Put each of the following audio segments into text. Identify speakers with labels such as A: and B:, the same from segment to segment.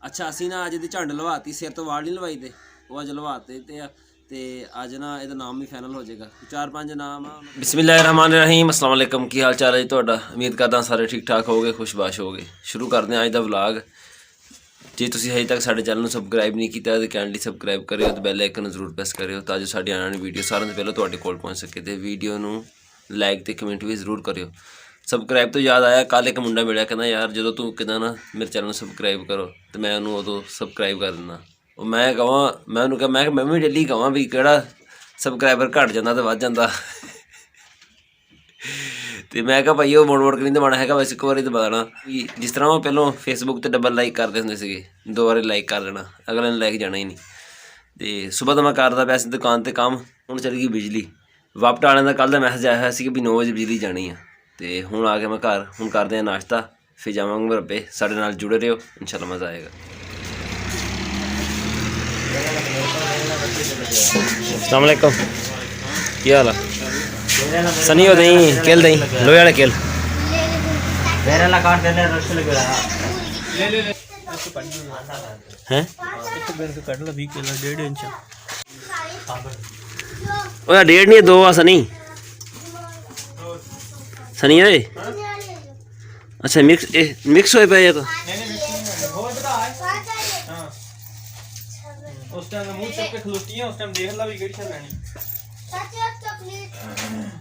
A: अच्छा असी ना अज दी झंड लवाती, सिर तो वाल नहीं लवाई दे, वो अज लवाते ते अज ना ਇਹਦਾ नाम भी फाइनल हो जाएगा। 4-5 नाम आ। बिस्मिल्लाहिर्रहमानिर्रहीम, अस्सलाम वालेकुम। की हाल चाल है जी तुहाडा? उम्मीद करदा सारे ठीक ठाक होगे, खुशबाश होगे। शुरू करते हैं अज दा व्लॉग। ਜੇ ਤੁਸੀਂ ਹਜੇ ਤੱਕ ਸਾਡੇ ਚੈਨਲ ਨੂੰ ਸਬਸਕ੍ਰਾਈਬ ਨਹੀਂ ਕੀਤਾ ਤਾਂ ਕਾਈਂਡਲੀ ਸਬਸਕ੍ਰਾਈਬ ਕਰਿਓ ਤੇ ਬੈਲ ਆਈਕਨ ਨੂੰ ਜ਼ਰੂਰ ਪ੍ਰੈਸ ਕਰਿਓ ਤਾਂ ਜੋ ਸਾਡੀ ਆਉਣ ਵਾਲੀ ਵੀਡੀਓ ਸਾਰਿਆਂ ਤੋਂ ਪਹਿਲਾਂ ਤੁਹਾਡੇ ਕੋਲ ਪਹੁੰਚ ਸਕੇ। ਤੇ ਵੀਡੀਓ ਨੂੰ ਲਾਈਕ ਤੇ ਕਮੈਂਟ ਵੀ ਜ਼ਰੂਰ ਕਰਿਓ। ਸਬਸਕ੍ਰਾਈਬ ਤੋਂ ਯਾਦ ਆਇਆ, ਕੱਲ੍ਹ ਇੱਕ ਮੁੰਡਾ ਮਿਲਿਆ ਕਹਿੰਦਾ ਯਾਰ ਜਦੋਂ ਤੂੰ ਕਹਿੰਦਾ ਨਾ ਮੇਰੇ ਚੈਨਲ ਨੂੰ ਸਬਸਕ੍ਰਾਈਬ ਕਰੋ ਤੇ ਮੈਂ ਉਹਨੂੰ ਉਦੋਂ ਸਬਸਕ੍ਰਾਈਬ ਕਰ ਦਿੰਦਾ। ਉਹ ਮੈਂ ਕਹਾਂ, ਮੈਂ ਉਹਨੂੰ ਕਿਹਾ ਮੈਂ ਵੀ ਡੇਲੀ ਕਹਾਂ ਵੀ ਕਿਹੜਾ ਸਬਸਕ੍ਰਾਈਬਰ ਘੱਟ ਜਾਂਦਾ ਤੇ ਵੱਧ ਜਾਂਦਾ। ਤੇ ਮੈਂ ਕਿਹਾ ਭਾਈ ਉਹ ਮੋੜ ਕੇ ਨਹੀਂ ਦਬਾਉਣਾ ਹੈਗਾ, ਬਸ ਇੱਕ ਵਾਰੀ ਦਬਾ ਦੇਣਾ। ਜਿਸ ਤਰ੍ਹਾਂ ਉਹ ਪਹਿਲਾਂ ਫੇਸਬੁੱਕ 'ਤੇ ਡਬਲ ਲਾਈਕ ਕਰਦੇ ਹੁੰਦੇ ਸੀਗੇ, 2 ਵਾਰੀ ਲਾਈਕ ਕਰ ਦੇਣਾ, ਅਗਲੇ ਨੇ ਲਾਈਕ ਜਾਣਾ ਹੀ ਨਹੀਂ। ਤੇ ਸੁਬਾਹ ਤਾਂ ਮੈਂ ਕਰਦਾ ਪਿਆ ਸੀ ਦੁਕਾਨ 'ਤੇ ਕੰਮ, ਹੁਣ ਚਲੀ ਗਈ ਬਿਜਲੀ। ਵਾਪਟ ਵਾਲਿਆਂ ਦਾ ਕੱਲ੍ਹ ਦਾ ਮੈਸੇਜ ਆਇਆ ਹੋਇਆ ਸੀ ਕਿ ਵੀ 9 ਵਜੇ ਬਿਜਲੀ ਜਾਣੀ ਆ। ਤੇ ਹੁਣ ਆ ਗਿਆ ਮੈਂ ਘਰ, ਹੁਣ ਕਰਦੇ ਹਾਂ ਨਾਸ਼ਤਾ, ਫਿਰ ਜਾਵਾਂਗੇ ਮਰੱਬੇ। ਸਾਡੇ ਨਾਲ ਜੁੜੇ ਰਹੋ, ਇਨਸ਼ਾਅੱਲਾ ਮਜ਼ਾ ਆਏਗਾ। अस्सलाम वालेकुम, ਕੀ ਹਾਲ ਆ? सनी हो दही केल दही लोहे वाले केल हैं। ओए 1.5 नहीं 2 आ सनी सनी ओए। अच्छा मिक्स होए पे तो उस टाइम मुंह चुप के खलोती है, उस टाइम देख ला भी केड़ी शे लेनी।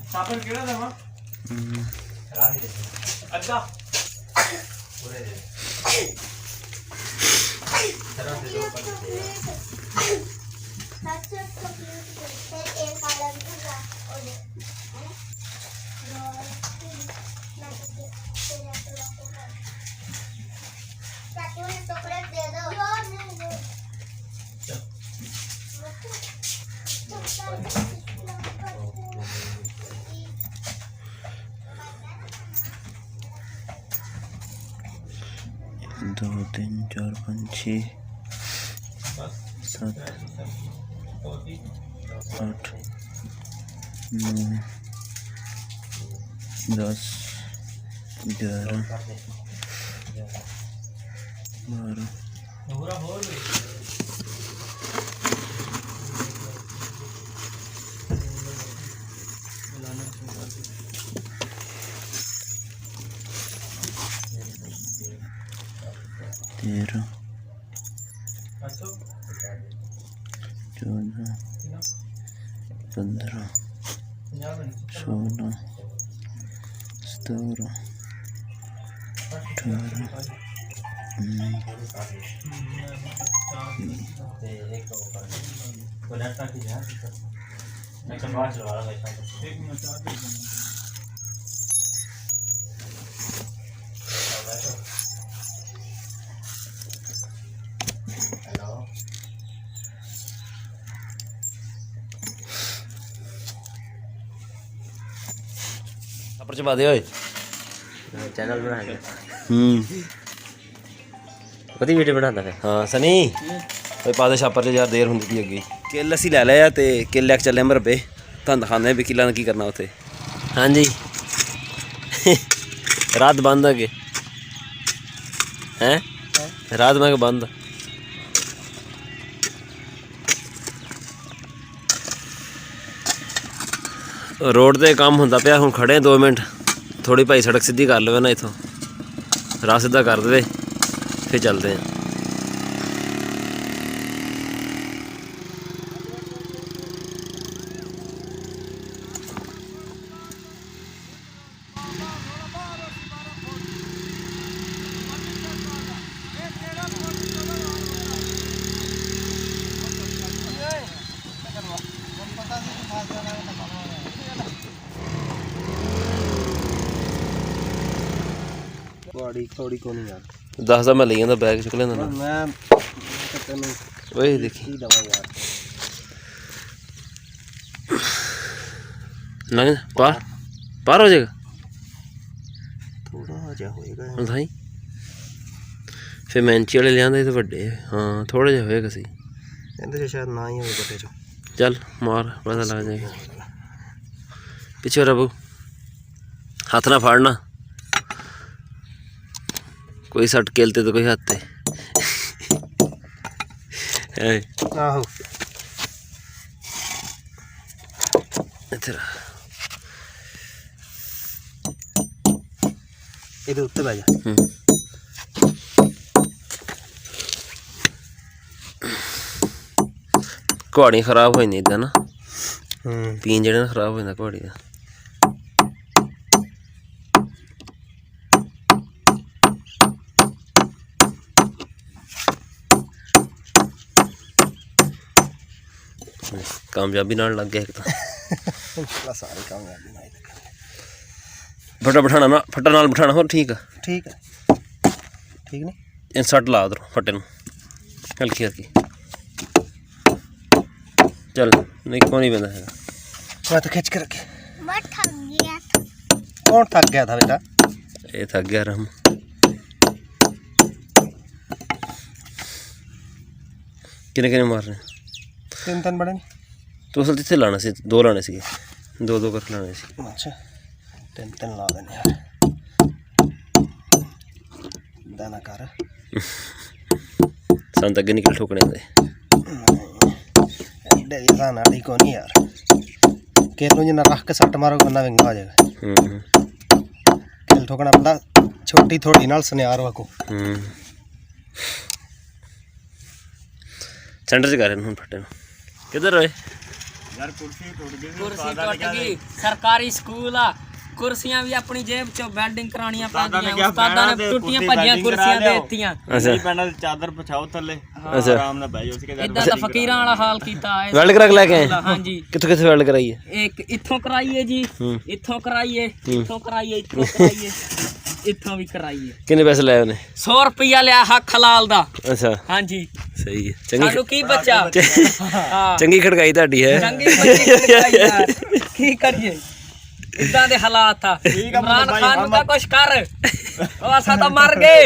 A: सापन केड़ा दवा रानी दे अच्छा पूरे दे तरह से दो पर सच चॉकलेट एक अलग दूंगा और दे चॉकलेट दे दो। 2 3 4 5 6 7 8 9 10 11 12 13 14 15 16 17 18 चबा दे चैनल बना वधी वीडियो बनाता है। हाँ सनी पा दे छापर च यार, देर होंगी थी अगे। किल असी लै लिया तो किल लैक चले मरबे, तुम दिखाने भी किला ने की करना उत्थे। हाँ जी रात बंद है हैं, रात मैं बंद रोड ते काम होंदा पिया। हुण खड़े 2 मिनट, थोड़ी भाई सड़क सीधी कर लवे ना, इथों राह सीधा कर दे फिर चलते हैं। थोड़ी को नहीं यार, दसदा मैं ले जांदा, बैग चुक लेंदा मैं ओए देखी दवा यार ना पार हो जाएगा, थोड़ा जा होएगा भाई। फिर मैंची वाले ले आंदे तो वड्डे। हाँ थोड़ा जा होएगा सी, कहंदे शायद ना ही होवे बटे चो। चल मार पता लग जाएगा। पीछे रबू हाथ ना फाड़ना, कोई सट केलते तो कोई हाथ
B: आहो ਇਹਦੇ ਉੱਤੇ ਬਹਿ ਜਾ
A: ਘੋੜੀ ਖਰਾਬ ਹੋ ਜਾਂਦੀ ਇਦਾਂ ਨਾ ਪੀਣ ਜਿਹੜੇ ਨਾਲ ਖਰਾਬ ਹੋ ਜਾਂਦਾ ਘੋੜੀ ਦਾ कामयाबी नाल लग गया एक तो
B: सारे कामयाबी नाल
A: फटा बिठाना ना फटा नाल बिठाना हो ठीक है
B: ठीक नहीं
A: इन सट ला उधर फटे नूं हल्की हल्की चल नहीं कौन नहीं बंदा है
B: मैं तो खींच के रखे मैं थक गया था कौन थक गया था बेटा
A: ये थक गया रहम किने किने मार रहे
B: तीन बड़े नहीं
A: तो असल जिथे लाने से दो लाने से दो दो करके लाने से
B: अच्छा तीन ला देने यार दाना कर
A: संत अगे निकल ठोकने दे
B: एडे दाना डी को नहीं यार केलू जिन्ना रख के सट मारो गन्ना विंगा हो जाएगा केल ठोकना बड़ा छोटी थोड़ी नाल सनियार वाको
A: सेंटर च कर हुन फटे किधर रहे
C: यार कुर्सी टूट गई सरकारी स्कूल आ कुर्सियां भी अपनी जेब चो वेल्डिंग करानियां पैंदियां उस्तादां ने टुटियां भजियां कुर्सियां देतियां
A: अच्छा
C: पैनल चादर पछाओ थल्ले
A: अच्छा
C: आराम नाल बैठ जाओ उसके इदां दा फकीरां वाला हाल कीता है
A: वेल्ड करा के लेके आए
C: हां जी
A: किथों किथों वेल्ड कराई है
C: एक इथों कराई है जी इथों कराई है इथों कराई है इथों कराई है इथों भी कराई है
A: कितने पैसे लाए उन्हें
C: 100 रुपया लिया हक हलाल दा
A: अच्छा
C: हां जी
A: सही है चंगी
C: सानू की बच्चा हां
A: चंगी खड़काई ਤੁਹਾਡੀ है
C: चंगी बच्ची खड़काई यार की करिए इदां दे हालात था इमरान खान का कुछ कर ओ असा तो मर गए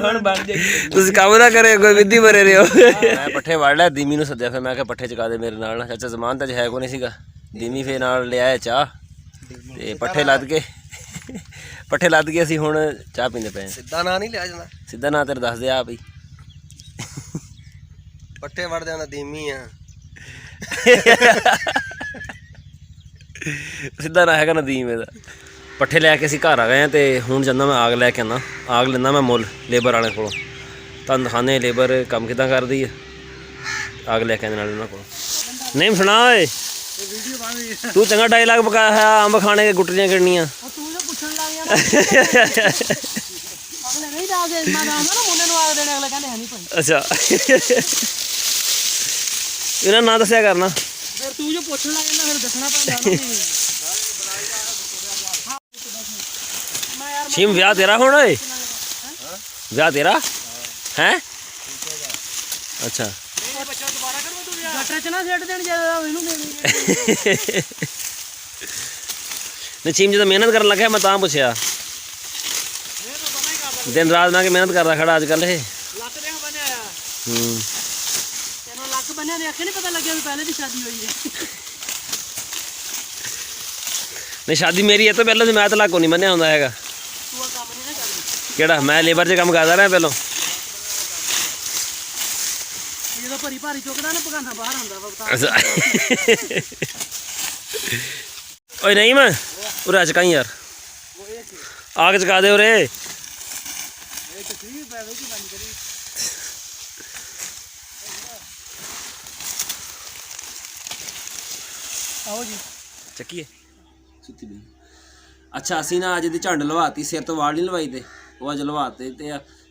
C: हुन बन जाएगी
A: ਤੁਸੀਂ ਕੰਮ ਨਾ ਕਰੇ ਕੋਈ ਵਿਧੀ ਮਰੇ ਰਿਓ ਮੈਂ ਪੱਠੇ ਵੜ ਲਿਆ ਦੀਮੀ ਨੂੰ ਸੱਦਿਆ ਫਿਰ ਮੈਂ ਕਿਹਾ ਪੱਠੇ ਚਕਾ ਦੇ ਮੇਰੇ ਨਾਲ ਚਾਚਾ ਜ਼ਮਾਨ ਤਾਂ ਹੈ ਕੋ ਨਹੀਂ ਸੀਗਾ ਦੀਮੀ ਫੇਰ ਨਾਲ ਲਿਆਇਆ ਚਾਹ ਤੇ ਪੱਠੇ ਲੱਦ ਕੇ ਅਸੀਂ ਹੁਣ ਚਾਹ ਪੀਂਦੇ ਪਏ
B: ਸਿੱਧਾ ਨਾਂ ਨਹੀਂ ਲਿਆ ਜਾਂਦਾ
A: ਸਿੱਧਾ ਨਾਂ ਤੇਰੇ ਦੱਸ ਦੇ ਆਪ ਹੀ
B: ਪੱਠੇ ਵੜਦੇ ਉਹਨਾਂ ਦੀਮੀ ਆ
A: ਸਿੱਧਾ ਨਾਂ ਹੈਗਾ ਨਦੀਮ ਇਹਦਾ ਪੱਠੇ ਲੈ ਕੇ ਅਸੀਂ ਘਰ ਆ ਗਏ ਆ ਤੇ ਹੁਣ ਜਾਂਦਾ ਮੈਂ ਆਗ ਲੈ ਕੇ ਆਉਣਾ ਆਗ ਲੈਂਦਾ ਮੈਂ ਮੁੱਲ ਲੇਬਰ ਵਾਲਿਆਂ ਕੋਲੋਂ ਤੁਹਾਨੂੰ ਦਿਖਾਉਂਦੇ ਲੇਬਰ ਕੰਮ ਕਿੱਦਾਂ ਕਰਦੀ ਆ ਆਗ ਲੈ ਕੇ ਆਉਣ ਨਾਲ ਉਹਨਾਂ ਕੋਲ ਨਹੀਂ ਸੁਣਾ ਓਏ ਤੂੰ ਚੰਗਾ ਡਾਇਲਾਗ ਪਕਾਇਆ ਹੈ ਅੰਬ ਖਾਣੇ ਦੇ ਗੁੱਟੀਆਂ ਕਿੰਨੀਆਂ
C: ਤੂੰ ਤਾਂ ਪੁੱਛਣ ਲੱਗ ਗਿਆ ਅਗਲੇ ਨਹੀਂ ਦੱਸਦੇ ਇੰਨਾ ਦਾ ਨਾ ਮੁੰਡੇ ਨੂੰ ਆਗ ਦੇਣੇ ਅਗਲੇ ਕਹਿੰਦੇ ਹੈ ਨਹੀਂ ਭਾਈ
A: ਅੱਛਾ ਇਹਨਾਂ ਨਾਂ ਦੱਸਿਆ ਕਰਨਾ
C: ਫਿਰ ਤੂੰ ਜੋ ਪੁੱਛਣ ਲੱਗ ਜਾਂਦਾ ਫਿਰ ਦੱਸਣਾ ਪੈਂਦਾ ਨਾ
A: ਸ਼ਿਮ ਵਿਆਹ ਤੇਰਾ ਹੋਣਾ ਓਏ ਵਿਆਹ ਤੇਰਾ ਹੈ ਅੱਛਾ
C: ਗਟਰ ਚ ਨਾ ਛੱਡ ਦੇਣ ਜਿਆਦਾ ਇਹਨੂੰ ਦੇਣੀ
A: ਨਚੀਮ ਜਦੋਂ ਮਿਹਨਤ ਕਰਨ ਲੱਗਾ ਮੈਂ ਤਾਂ ਪੁੱਛਿਆ ਦਿਨ ਰਾਤ ਮੈਂ ਕਿ ਮਿਹਨਤ ਕਰਦਾ ਖੜਾ ਅੱਜ ਕੱਲ੍ਹ ਇਹ
C: ਲੱਕ ਦੇ ਬੰਨਿਆ ਆ ਤੈਨੂੰ ਲੱਕ ਬੰਨਿਆ ਦੇ ਅੱਖੇ ਨਹੀਂ ਪਤਾ ਲੱਗਿਆ ਵੀ ਪਹਿਲੇ ਦੀ ਸ਼ਾਦੀ ਹੋਈ ਹੈ
A: ਨਹੀਂ ਸ਼ਾਦੀ ਮੇਰੀ ਇਹ ਤੋਂ ਪਹਿਲਾਂ ਸੀ ਮੈਂ ਤਾਂ ਲੱਕ ਨਹੀਂ ਬੰਨਿਆ ਹੁੰਦਾ ਹੈਗਾ
C: ਤੂੰ ਆ ਕੰਮ ਨਹੀਂ ਨਾ ਕਰਦੀ
A: ਕਿਹੜਾ ਮੈਂ ਲੇਬਰ 'ਚ ਕੰਮ ਕਰਦਾ ਰਿਹਾ ਪਹਿਲਾਂ
C: ਜਦੋਂ ਭਰੀ ਭਾਰੀ ਚੁੱਕਦਾ ਨਾ ਪਗਾਨਾ ਬਾਹਰ ਆਉਂਦਾ ਵਾ
A: ਅੱਛਾ ਓਏ ਨਹੀਂ ਮੈਂ ਉਰੇ ਚਕਾਈ ਯਾਰ ਆਗ ਚਕਾ ਦੇ ਉਰੇ
C: ਆਓ ਜੀ
A: ਚੱਕੀਏ ਸੁੱਤੀ ਬਈ ਅੱਛਾ ਅਸੀਂ ਨਾ ਅੱਜ ਦੀ ਝੰਡ ਲਵਾਤੀ ਸਿਰ ਤੋਂ ਵਾਲ ਨਹੀਂ ਲਵਾਈ ਤੇ ਉਹ ਅੱਜ ਲਵਾਤੇ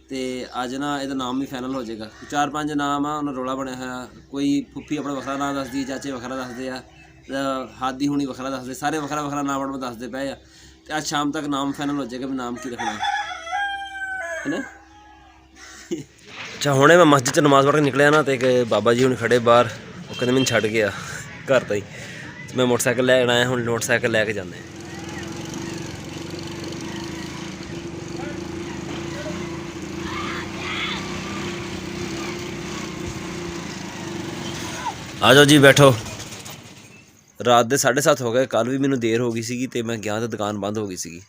A: ਤੇ ਅੱਜ ਨਾ ਇਹਦਾ ਨਾਮ ਵੀ ਫਾਈਨਲ ਹੋ ਜਾਏਗਾ 4-5 ਨਾਮ ਆ ਉਹਨਾਂ ਰੌਲਾ ਬਣਿਆ ਹੋਇਆ ਕੋਈ ਫੁੱਫੀ ਆਪਣਾ ਵੱਖਰਾ ਨਾਮ ਦੱਸਦੀ ਚਾਚੇ ਵੱਖਰਾ ਦੱਸਦੇ ਆ ਹਾਦੀ ਹੁਣੀ ਵੱਖਰਾ ਦੱਸਦੇ ਸਾਰੇ ਵੱਖਰਾ ਵੱਖਰਾ ਨਾਮ ਆਪਣਾ ਦੱਸਦੇ ਪਏ ਆ ਤੇ ਅੱਜ ਸ਼ਾਮ ਤੱਕ ਨਾਮ ਫਾਈਨਲ ਹੋ ਜਾਏਗਾ ਵੀ ਨਾਮ ਕੀ ਰੱਖਣਾ ਹੈ ਨਾ ਅੱਛਾ ਹੁਣੇ ਮੈਂ ਮਸਜਿਦ 'ਚ ਨਮਾਜ਼ ਪੜ੍ਹ ਕੇ ਨਿਕਲਿਆ ਨਾ ਤੇ ਇੱਕ ਬਾਬਾ ਜੀ ਹੁਣ ਖੜੇ ਬਾਹਰ ਉਹ ਕਹਿੰਦੇ ਮੈਨੂੰ ਛੱਡ ਗਿਆ ਘਰ ਤਾਂ ਹੀ ਮੈਂ ਮੋਟਰਸਾਈਕਲ ਲੈ ਆਇਆ ਹੁਣ ਮੋਟਰਸਾਈਕਲ ਲੈ ਕੇ ਜਾਂਦੇ ਆ ਜਾਓ ਜੀ ਬੈਠੋ ਰਾਤ ਦੇ 7:30 ਹੋ ਗਏ ਕੱਲ ਵੀ ਮੈਨੂੰ ਦੇਰ ਹੋ ਗਈ ਸੀਗੀ ਤੇ ਮੈਂ ਗਿਆ ਤਾਂ ਦੁਕਾਨ ਬੰਦ ਹੋ ਗਈ ਸੀਗੀ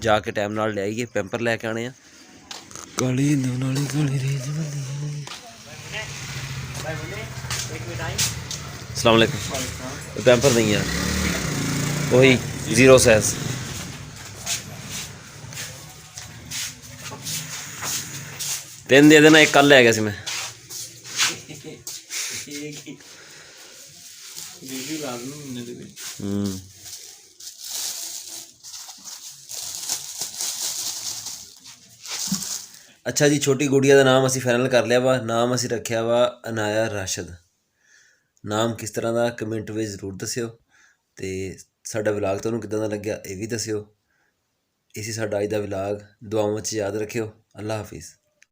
A: ਜਾ ਕੇ ਟਾਈਮ ਨਾਲ ਲੈ ਆਈਏ ਪੈਂਪਰ ਲੈ ਕੇ ਆਣੇ ਆ ਕਾਲੀ ਨਾਲੀ ਕਾਲੀ ਰੇਜ अस्सलाम वालेकुम पैम्पर नहीं यार वही 0 साइज तीन दे देना एक कल ले गया सी मैं अच्छा जी छोटी गुड़िया का नाम असी फाइनल कर लिया वा नाम असी रखिया वा अनाया राशिद नाम किस तरह का कमेंट में जरूर दस्यो ते साडा विलाग तुहानूं किदां दा लग्या ये भी दस्यो इसी साडा अज दा विलाग दुआवां च याद रखियो अल्लाह हाफिज़।